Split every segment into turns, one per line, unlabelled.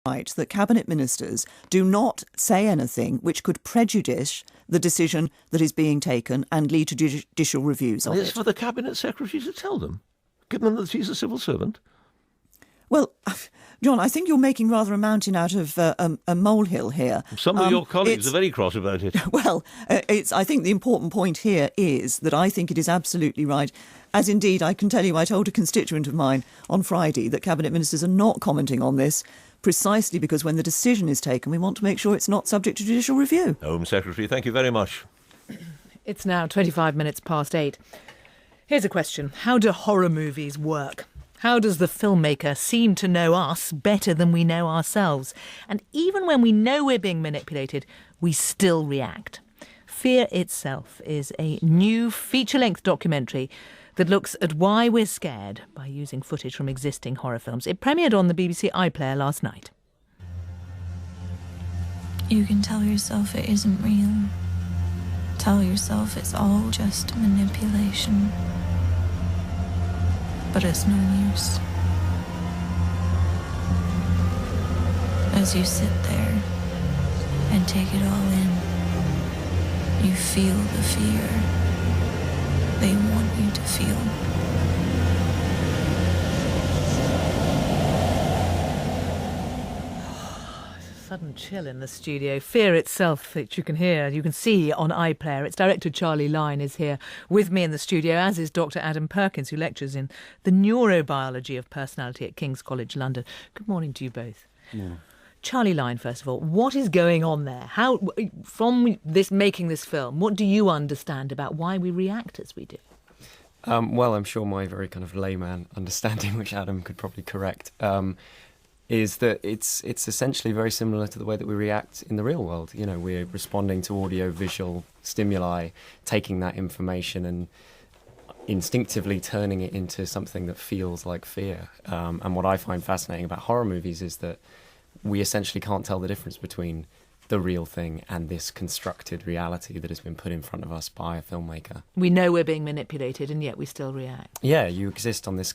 right that cabinet ministers do not say anything which could prejudice the decision that is being taken and lead to judicial reviews of
It's
it.
for the cabinet secretary to tell them, given that he's a civil servant.
Well, John, I think you're making rather a mountain out of a molehill here.
Some of your colleagues are very cross about it.
Well, I think the important point here is that I think it is absolutely right, as indeed I can tell you I told a constituent of mine on Friday that cabinet ministers are not commenting on this precisely because when the decision is taken, we want to make sure it's not subject to judicial review.
Home Secretary, thank you very much.
It's now 25 minutes past 8. Here's a question. How do horror movies work? How does the filmmaker seem to know us better than we know ourselves? And even when we know we're being manipulated, we still react. Fear Itself is a new feature-length documentary that looks at why we're scared by using footage from existing horror films. It premiered on the BBC iPlayer last night.
You can tell yourself it isn't real. Tell yourself it's all just manipulation. But it's no use. As you sit there and take it all in, you feel the fear they want you to feel.
Sudden chill in the studio. Fear Itself, which you can see on iPlayer. Its director Charlie Lyne is here with me in the studio, as is Dr. Adam Perkins, who lectures in the neurobiology of personality at King's College London. Good morning to you both.
Yeah.
Charlie Lyne, first of all, what is going on there? How, from this making this film, what do you understand about why we react as we do?
Well, I'm sure my very kind of layman understanding, which Adam could probably correct, is that it's essentially very similar to the way that we react in the real world. You know, we're responding to audio-visual stimuli, taking that information and instinctively turning it into something that feels like fear. And what I find fascinating about horror movies is that we essentially can't tell the difference between the real thing and this constructed reality that has been put in front of us by a filmmaker.
We know we're being manipulated and yet we still react.
Yeah, you exist on this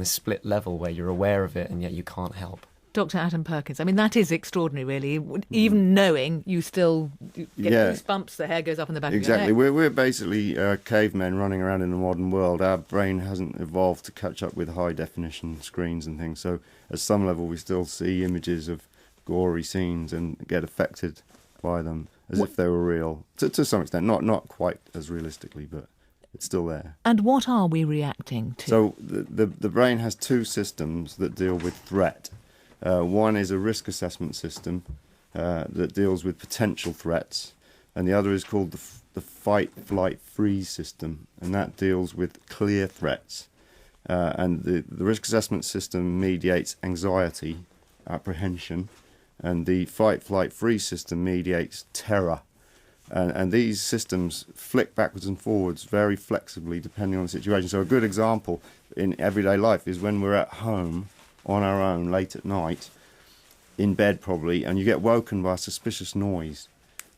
split level where you're aware of it and yet you can't help.
Dr. Adam Perkins, I mean, that is extraordinary, really. Even knowing, you still get goosebumps, the hair goes up in the back of your neck.
Exactly. We're basically cavemen running around in the modern world. Our brain hasn't evolved to catch up with high-definition screens and things. So at some level, we still see images of gory scenes and get affected by them as if they were real. To some extent, not quite as realistically, but it's still there.
And what are we reacting to?
So the brain has two systems that deal with threat. One is a risk assessment system that deals with potential threats, and the other is called the fight, flight, freeze system, and that deals with clear threats. And the risk assessment system mediates anxiety, apprehension, and the fight, flight, freeze system mediates terror. And these systems flick backwards and forwards very flexibly depending on the situation. So a good example in everyday life is when we're at home on our own late at night, in bed probably, and you get woken by a suspicious noise,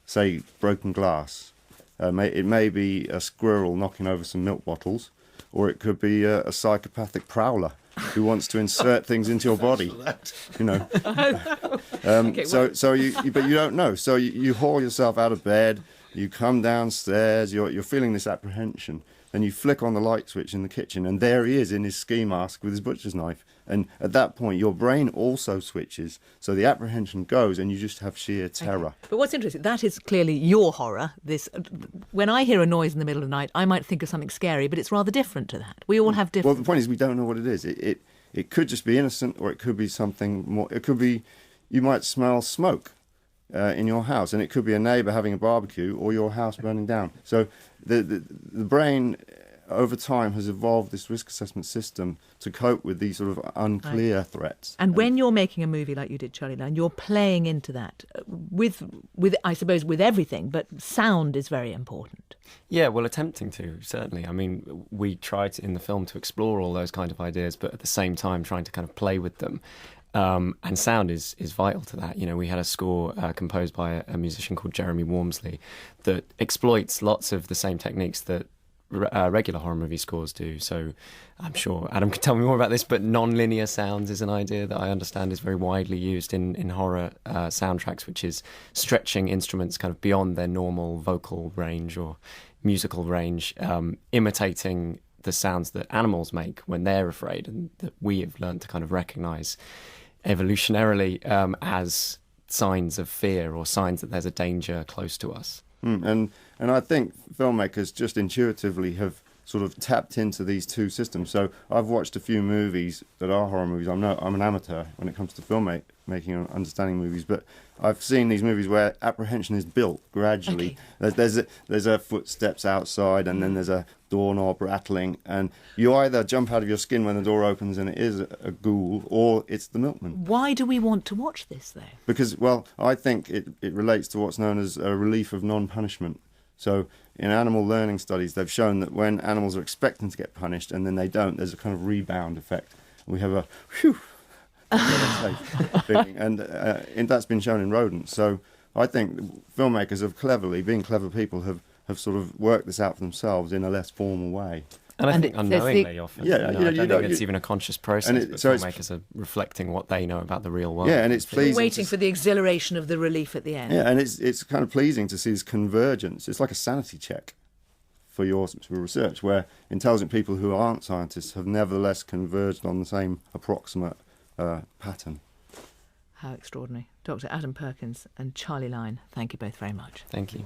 say broken glass. It may be a squirrel knocking over some milk bottles, or it could be a psychopathic prowler who wants to insert things into your body. You know. But you don't know. So you haul yourself out of bed, you come downstairs, you're feeling this apprehension, and you flick on the light switch in the kitchen, and there he is in his ski mask with his butcher's knife. And at that point, your brain also switches, so the apprehension goes, and you just have sheer terror.
Okay. But what's interesting, that is clearly your horror. When I hear a noise in the middle of the night, I might think of something scary, but it's rather different to that. We all have different...
Well, the point is we don't know what it is. It could just be innocent, or it could be something more. It could be, you might smell smoke in your house, and it could be a neighbour having a barbecue or your house burning down. So the brain over time has evolved this risk assessment system to cope with these sort of unclear threats.
And when you're making a movie like you did, Charlie Lyne, you're playing into that with I suppose with everything, but sound is very important.
Yeah, well, attempting to, certainly. I mean, we tried in the film to explore all those kind of ideas, but at the same time trying to kind of play with them. And sound is vital to that. You know, we had a score composed by a musician called Jeremy Wormsley that exploits lots of the same techniques that regular horror movie scores do. So I'm sure Adam could tell me more about this, but non-linear sounds is an idea that I understand is very widely used in horror soundtracks, which is stretching instruments kind of beyond their normal vocal range or musical range, imitating the sounds that animals make when they're afraid, and that we have learned to kind of recognise evolutionarily as signs of fear or signs that there's a danger close to us.
And I think filmmakers just intuitively have sort of tapped into these two systems. So I've watched a few movies that are horror movies. I'm an amateur when it comes to filmmaking and understanding movies, but I've seen these movies where apprehension is built gradually.
Okay.
There's a footsteps outside, and then there's a doorknob rattling, and you either jump out of your skin when the door opens and it is a ghoul, or it's the milkman.
Why do we want to watch this, though?
Because, well, I think it relates to what's known as a relief of non-punishment. So in animal learning studies, they've shown that when animals are expecting to get punished and then they don't, there's a kind of rebound effect. We have a whew feeling, and that's been shown in rodents. So I think filmmakers have cleverly, being clever people, have sort of worked this out for themselves in a less formal way.
And I think
there's
unknowingly often.
Yeah,
I don't think it's even a conscious process, but filmmakers are reflecting what they know about the real world.
Yeah, and it's pleasing.
Waiting for the exhilaration of the relief at the end.
Yeah, and it's kind of pleasing to see this convergence. It's like a sanity check for your research, where intelligent people who aren't scientists have nevertheless converged on the same approximate pattern.
How extraordinary. Dr. Adam Perkins and Charlie Line, thank you both very much.
Thank you.